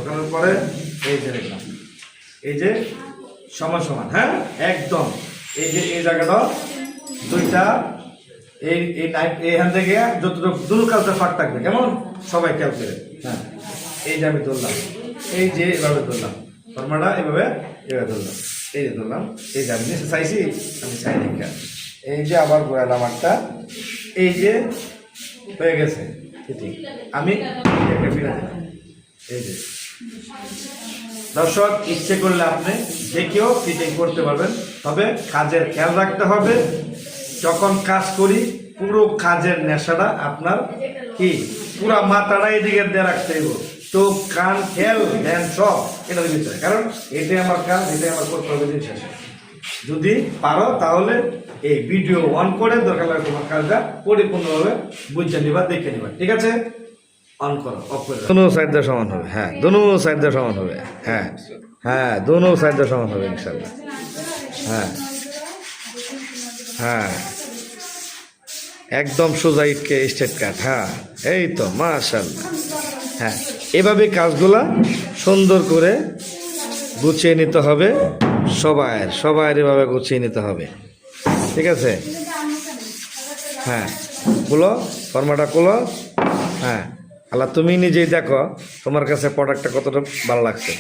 ঢোকানোর পরে এই যে দেখলাম, এই যে সমান সমান, হ্যাঁ একদম। এই যে এই জায়গাটা দুইটা, এই এই টাইপ এইখান থেকে যতটুকু দুটো কালটা ফাঁক থাকবে, কেমন সবাই খেয়াল করে। হ্যাঁ এই যে আমি ধরলাম, এই যে এভাবে ধরলাম, ফর্মাটা এভাবে এভাবে ধরলাম, এই যে ধরলাম, এই যে আমি নিচে চাইছি, আমি চাই দেখা, এই যে আবার ঘোরালাম একটা, এই যে হয়ে গেছে ঠিক। আমি একটা ফিরে দিলাম, এই যে দর্শক ইচ্ছে করলে আপনি দেখেও ফিটিং করতে পারবেন। তবে কাজের খেয়াল রাখতে হবে, যখন কাজ করি পুরো কাজের নেশাটা আপনার কি পুরো মাথাটা এদিকে দিয়ে রাখতে হইব, চোখ কান খেল ধ্যান সব এটার ভিতরে, কারণ এটাই আমার কাজ, এটাই আমার করতে হবে দিন শেষে। যদি পারো তাহলে এই ভিডিও অন করে দরকার লাগে তোমার কাজটা পরিপূর্ণভাবে বুঝে নিবা, দেখে নিবা, ঠিক আছে? অন করো, অফ করে দোনো সাইড দিয়ে সমান হবে, হ্যাঁ দোনো সাইড দিয়ে সমান হবে, হ্যাঁ হ্যাঁ দোনো সাইড দিয়ে সমান হবে ইনশাল্লাহ। হ্যাঁ হ্যাঁ একদম সোজা ইটকে স্ট্রেট কাট, হ্যাঁ এই তো মাশাআল্লাহ। হ্যাঁ এভাবে কাজগুলা সুন্দর করে গুছিয়ে নিতে হবে, সবাই এভাবে গুছিয়ে নিতে হবে, ঠিক আছে? হ্যাঁ খুলো ফর্মাটা খুলো, হ্যাঁ আল্লাহ তুমি নিজেই দেখো তোমার কাছে প্রোডাক্টটা কতটা ভালো লাগছে।